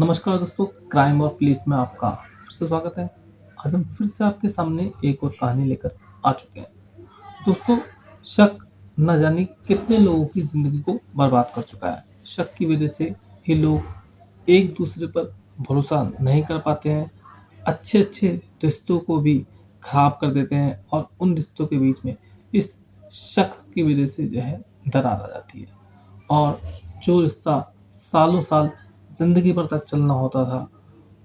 नमस्कार दोस्तों, क्राइम और पुलिस में आपका फिर से स्वागत है। आज हम फिर से आपके सामने एक और कहानी लेकर आ चुके हैं। दोस्तों, शक न जाने कितने लोगों की ज़िंदगी को बर्बाद कर चुका है। शक की वजह से ही लोग एक दूसरे पर भरोसा नहीं कर पाते हैं, अच्छे-अच्छे रिश्तों को भी खराब कर देते हैं और उन रिश्तों के बीच में इस शक की वजह से जो है दरार आ जाती है। और जो रिश्ता सालों-साल ज़िंदगी भर तक चलना होता था,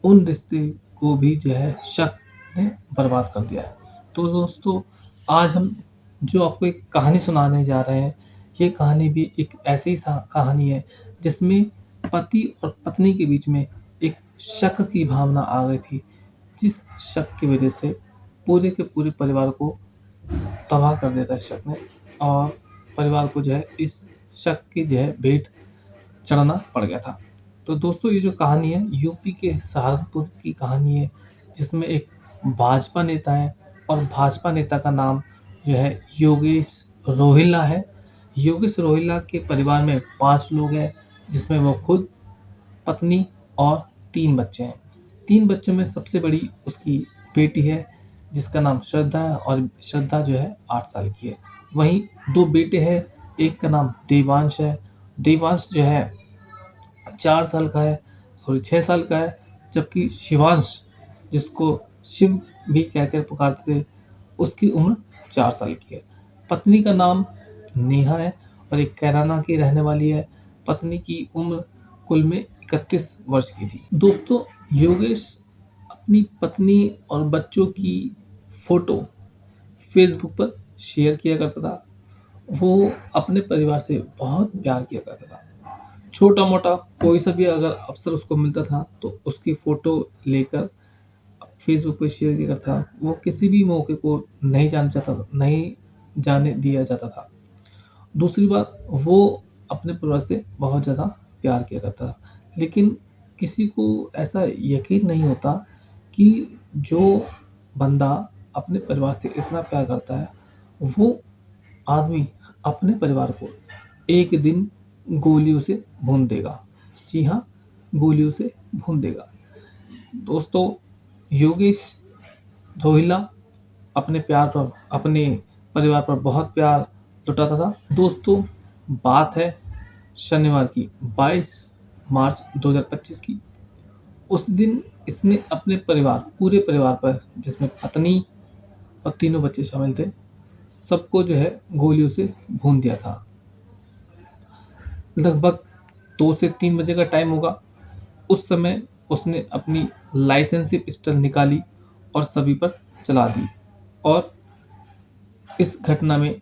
उन रिश्ते को भी जो है शक ने बर्बाद कर दिया है। तो दोस्तों, आज हम जो आपको एक कहानी सुनाने जा रहे हैं, ये कहानी भी एक ऐसी सा कहानी है जिसमें पति और पत्नी के बीच में एक शक की भावना आ गई थी, जिस शक की वजह से पूरे के पूरे परिवार को तबाह कर दिया था इस शक ने और परिवार को जो है इस शक की जो है भेंट चढ़ना पड़ गया था। तो दोस्तों, ये जो कहानी है यूपी के सहारनपुर की कहानी है, जिसमें एक भाजपा नेता है और भाजपा नेता का नाम जो है योगेश रोहिल्ला है। योगेश रोहिल्ला के परिवार में 5 लोग हैं, जिसमें वो खुद, पत्नी और 3 बच्चे हैं। 3 बच्चों में सबसे बड़ी उसकी बेटी है, जिसका नाम श्रद्धा है और श्रद्धा जो है 8 साल की है। वहीं 2 बेटे हैं, एक का नाम देवांश है। देवांश जो है 4 साल का है, सॉरी 6 साल का है, जबकि शिवांश, जिसको शिव भी कहकर पुकारते थे, उसकी उम्र 4 साल की है। पत्नी का नाम नेहा है और एक कैराना की रहने वाली है। पत्नी की उम्र कुल में 31 वर्ष की थी। दोस्तों, योगेश अपनी पत्नी और बच्चों की फ़ोटो फ़ेसबुक पर शेयर किया करता था। वो अपने परिवार से बहुत प्यार किया करता था। छोटा-मोटा कोई सा भी अगर अवसर उसको मिलता था, तो उसकी फ़ोटो लेकर फ़ेसबुक पे शेयर किया करता था। वो किसी भी मौके को नहीं जाने दिया जाता था। दूसरी बात, वो अपने परिवार से बहुत ज़्यादा प्यार किया करता था। लेकिन किसी को ऐसा यकीन नहीं होता कि जो बंदा अपने परिवार से इतना प्यार करता है, वो आदमी अपने परिवार को एक दिन गोलियों से भून देगा। जी हाँ, गोलियों से भून देगा। दोस्तों, योगेश रोहिल्ला अपने परिवार पर बहुत प्यार लुटाता था। दोस्तों, बात है शनिवार की 22 मार्च 2025 की। उस दिन इसने अपने पूरे परिवार पर, जिसमें पत्नी और तीनों बच्चे शामिल थे, सबको जो है गोलियों से भून दिया था। लगभग 2 से 3 बजे का टाइम होगा। उस समय उसने अपनी लाइसेंसी पिस्टल निकाली और सभी पर चला दी और इस घटना में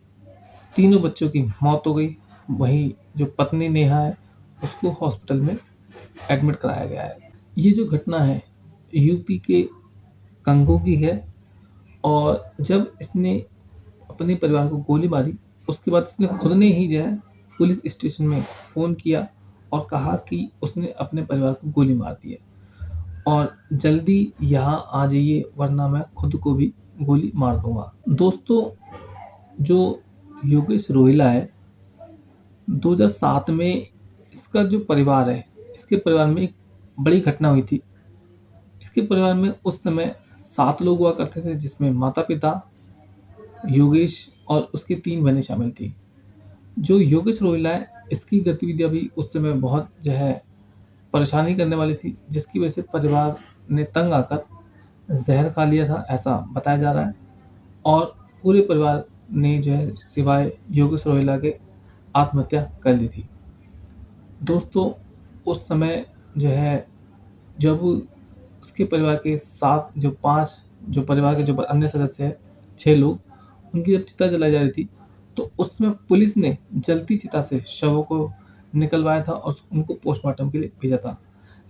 तीनों बच्चों की मौत हो गई। वहीं जो पत्नी नेहा है, उसको हॉस्पिटल में एडमिट कराया गया है। ये जो घटना है यूपी के कंगो की है और जब इसने अपने परिवार को गोली मारी, उसके बाद इसने खुद ने ही जो है पुलिस स्टेशन में फ़ोन किया और कहा कि उसने अपने परिवार को गोली मार दी है और जल्दी यहाँ आ जाइए, वरना मैं खुद को भी गोली मार दूँगा। दोस्तों, जो योगेश रोहिल्ला है, 2007 में इसका जो परिवार है, इसके परिवार में एक बड़ी घटना हुई थी। इसके परिवार में उस समय 7 लोग हुआ करते थे, जिसमें माता-पिता, योगेश और उसकी 3 बहनें शामिल थीं। जो योगेश रोहिल्ला है, इसकी गतिविधियाँ भी उस समय बहुत जो है परेशानी करने वाली थी, जिसकी वजह से परिवार ने तंग आकर ज़हर खा लिया था, ऐसा बताया जा रहा है और पूरे परिवार ने जो है सिवाय योगेश रोहिल्ला के आत्महत्या कर ली थी। दोस्तों, उस समय जो है जब उसके परिवार के 7 जो 5 जो परिवार के जो अन्य सदस्य हैं, 6 लोग, उनकी जब चिता जलाई जा रही थी, तो उसमें पुलिस ने जलती चिता से शवों को निकलवाया था और उनको पोस्टमार्टम के लिए भेजा था।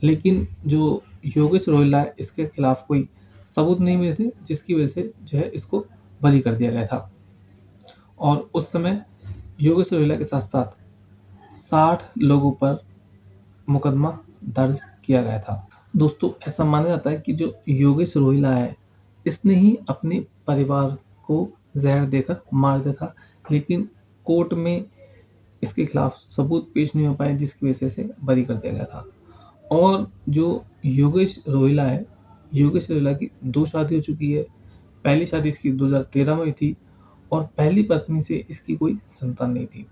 लेकिन जो योगेश रोहिल्ला है, इसके खिलाफ कोई सबूत नहीं मिले थे, जिसकी वजह से जो है इसको बरी कर दिया गया था और उस समय योगेश रोहिल्ला के साथ-साथ 60 लोगों पर मुकदमा दर्ज किया गया था। दोस्तों, ऐसा माना जाता है कि जो योगेश रोहिल्ला है, इसने ही अपने परिवार को ज़हर देकर मार दिया था, लेकिन कोर्ट में इसके खिलाफ सबूत पेश नहीं हो पाए, जिसकी वजह से इसे बरी कर दिया गया था और जो योगेश रोहिला है, योगेश रोहिला की 2 शादी हो चुकी है। पहली शादी इसकी 2013 में हुई थी और पहली पत्नी से इसकी कोई संतान नहीं थी।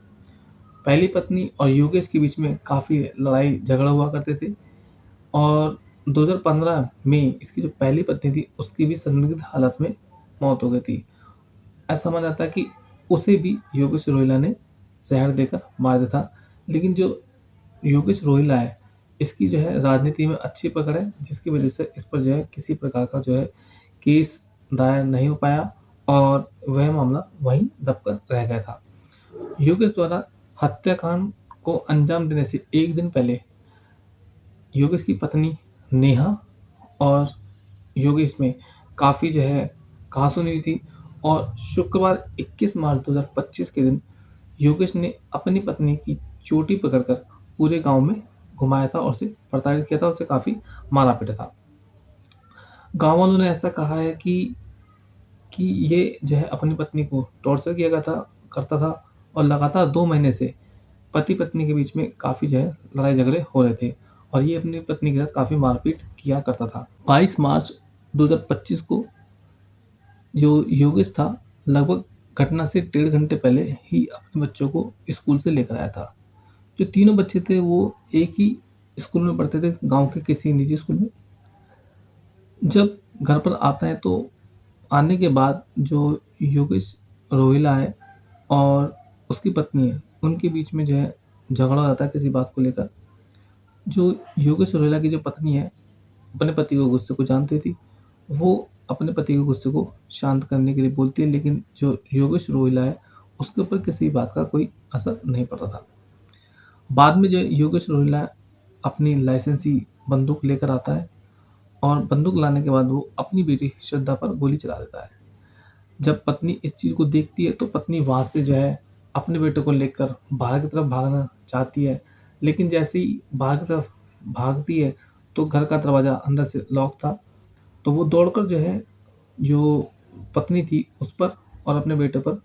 पहली पत्नी और योगेश के बीच में काफ़ी लड़ाई झगड़ा हुआ करते थे और 2015 में इसकी जो पहली पत्नी थी, उसकी भी संदिग्ध हालत में मौत हो गई थी। ऐसा माना जाता है कि उसे भी योगेश रोहिला ने ज़हर देकर मार दिया था। लेकिन जो योगेश रोहिला है, इसकी जो है राजनीति में अच्छी पकड़ है, जिसकी वजह से इस पर जो है किसी प्रकार का जो है केस दायर नहीं हो पाया और वह मामला वहीं दबकर रह गया था। योगेश द्वारा हत्याकांड को अंजाम देने से 1 दिन पहले योगेश की पत्नी नेहा और योगेश में काफ़ी जो है कहा-सुनी हुई थी और शुक्रवार 21 मार्च 2025 के दिन योगेश ने अपनी पत्नी की चोटी पकड़कर पूरे गाँव में घुमाया था और उसे प्रताड़ित किया था, उसे काफ़ी मारा-पीटा था। गाँव वालों ने ऐसा कहा है कि ये जो है अपनी पत्नी को टॉर्चर किया गया था करता था और लगातार 2 महीने से पति-पत्नी के बीच में काफ़ी जो है लड़ाई-झगड़े हो रहे थे और ये अपनी पत्नी के साथ काफ़ी मारपीट किया करता था। 22 मार्च 2025 को जो योगेश था, लगभग घटना से 1.5 घंटे पहले ही अपने बच्चों को स्कूल से लेकर आया था। जो तीनों बच्चे थे वो एक ही स्कूल में पढ़ते थे, गाँव के किसी निजी स्कूल में। जब घर पर आता है तो आने के बाद जो योगेश रोहिला है और उसकी पत्नी है, उनके बीच में जो है झगड़ा हो जाता है किसी बात को लेकर। जो योगेश रोहिला की जो पत्नी है, अपने पति के गुस्से को जानती थी। वो अपने पति के गुस्से को शांत करने के लिए बोलती है, लेकिन जो योगेश रोहिला है, उसके ऊपर किसी बात का कोई असर नहीं पड़ता था। बाद में जो योगेश रोहिला अपनी लाइसेंसी बंदूक लेकर आता है और बंदूक लाने के बाद वो अपनी बेटी श्रद्धा पर गोली चला देता है। जब पत्नी इस चीज़ को देखती है तो पत्नी वहाँ से जो है अपने बेटे को लेकर बाहर की तरफ भागना चाहती है, लेकिन जैसे ही बाहर की तरफ भागती है तो घर का दरवाज़ा अंदर से लॉक था, तो वो दौड़कर जो है जो पत्नी थी उस पर और अपने बेटे पर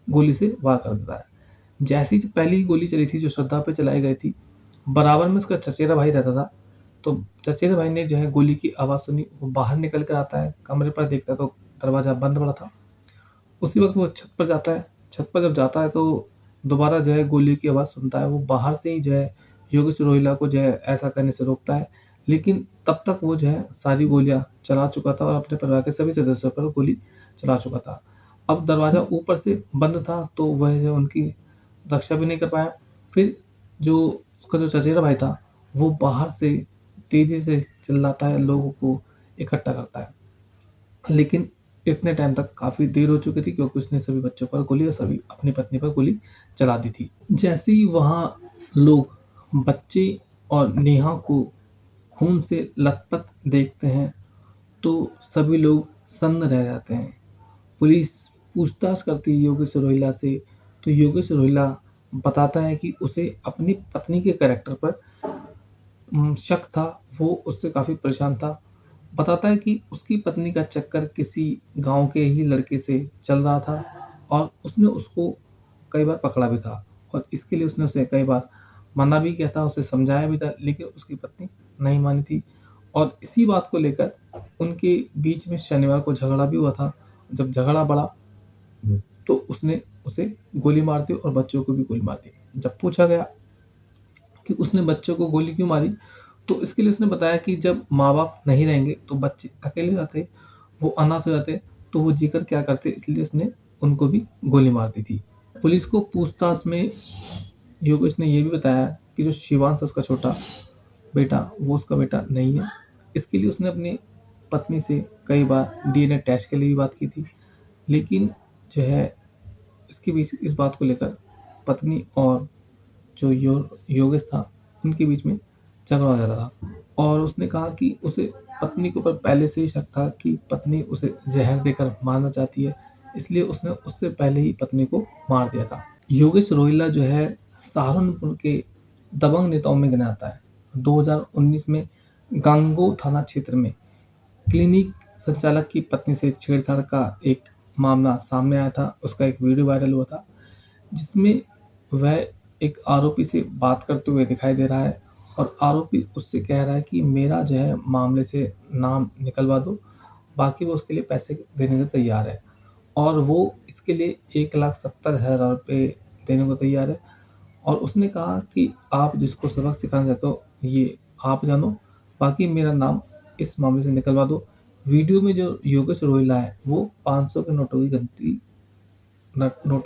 गोली से वार कर देता है। जैसे ही पहली गोली चली थी जो श्रद्धा पे चलाई गई थी, बराबर में उसका चचेरा भाई रहता था, तो चचेरे भाई ने जो है गोली की आवाज़ सुनी, वो बाहर निकल कर आता है, कमरे पर देखता है तो दरवाज़ा बंद पड़ा था। उसी वक़्त वो छत पर जाता है, छत पर जब जाता है तो दोबारा जो है गोली की आवाज़ सुनता है, वो बाहर से ही जो है योगेश रोहिला को जो है ऐसा करने से रोकता है, लेकिन तब तक वो जो है सारी गोलियाँ चला चुका था और अपने परिवार के सभी सदस्यों पर गोली चला चुका था। अब दरवाज़ा ऊपर से बंद था तो वह जो उनकी रक्षा भी नहीं कर पाया। फिर जो उसका जो चचेरा भाई था, वो बाहर से तेज़ी से चिल्लाता है, लोगों को इकट्ठा करता है। लेकिन इतने टाइम तक काफ़ी देर हो चुकी थी क्योंकि उसने सभी बच्चों पर गोली और सभी अपनी पत्नी पर गोली चला दी थी। जैसे ही वहाँ लोग बच्चे और नेहा को खून से लथपथ देखते हैं, तो सभी लोग सन्न रह जाते हैं। पुलिस पूछताछ करती है योगेश रोहिला से, तो योगेश रोहिला बताता है कि उसे अपनी पत्नी के कैरेक्टर पर शक था, वो उससे काफ़ी परेशान था। बताता है कि उसकी पत्नी का चक्कर किसी गाँव के ही लड़के से चल रहा था और उसने उसको कई बार पकड़ा भी था और इसके लिए उसने उसे कई बार मना भी किया था, उसे समझाया भी था, लेकिन उसकी पत्नी नहीं मानी थी और इसी बात को लेकर उनके बीच में शनिवार को झगड़ा भी हुआ था। जब झगड़ा बढ़ा तो उसने उसे गोली मार दी और बच्चों को भी गोली मार दी। जब पूछा गया कि उसने बच्चों को गोली क्यों मारी, तो इसके लिए उसने बताया कि जब माँ-बाप नहीं रहेंगे तो बच्चे अकेले हो जाते, वो अनाथ हो जाते, तो वो जीकर क्या करते, इसलिए उसने उनको भी गोली मार दी थी। पुलिस को पूछताछ में योगेश ने ये भी बताया कि जो शिवांश है उसका छोटा बेटा, वो उसका बेटा नहीं है। इसके लिए उसने अपनी पत्नी से कई बार डीएनए टेस्ट के लिए भी बात की थी, लेकिन जो है इसके बीच इस बात को लेकर पत्नी और जो योगेश था, उनके बीच में झगड़ा हो जाता था और उसने कहा कि उसे पत्नी के ऊपर पहले से ही शक था कि पत्नी उसे ज़हर देकर मारना चाहती है, इसलिए उसने उससे पहले ही पत्नी को मार दिया था। योगेश रोहिला जो है सहारनपुर के दबंग नेताओं में गिना आता है। 2019 में गांगो थाना क्षेत्र में क्लिनिक संचालक की पत्नी से छेड़छाड़ का एक मामला सामने आया था। उसका एक वीडियो वायरल हुआ था, जिसमें वह एक आरोपी से बात करते हुए दिखाई दे रहा है और आरोपी उससे कह रहा है कि मेरा जो है मामले से नाम निकलवा दो, बाकी वो उसके लिए पैसे देने को तैयार है और वो इसके लिए 1,70,000 रुपए देने को तैयार है और उसने कहा कि आप जिसको सबक सिखाना चाहते हो ये आप जानो, बाकी मेरा नाम इस मामले से निकलवा दो। वीडियो में जो योगेश रोहिला है वो 500 के नोटों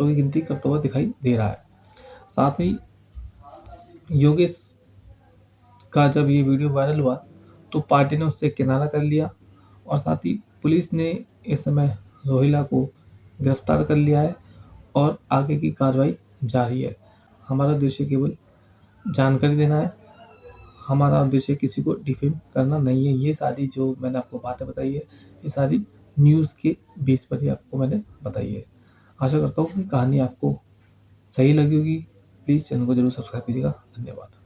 की गिनती करता हुआ दिखाई दे रहा है। साथ ही योगेश का जब ये वीडियो वायरल हुआ तो पार्टी ने उससे किनारा कर लिया और साथ ही पुलिस ने इस समय रोहिला को गिरफ्तार कर लिया है और आगे की कार्रवाई जारी है। हमारा उद्देश्य केवल जानकारी देना है, हमारा उद्देश्य किसी को डिफेम करना नहीं है। ये सारी जो मैंने आपको बातें बताई है, ये सारी न्यूज़ के बेस पर ही आपको मैंने बताई है। आशा करता हूँ कि कहानी आपको सही लगी होगी। प्लीज़ चैनल को ज़रूर सब्सक्राइब कीजिएगा। धन्यवाद।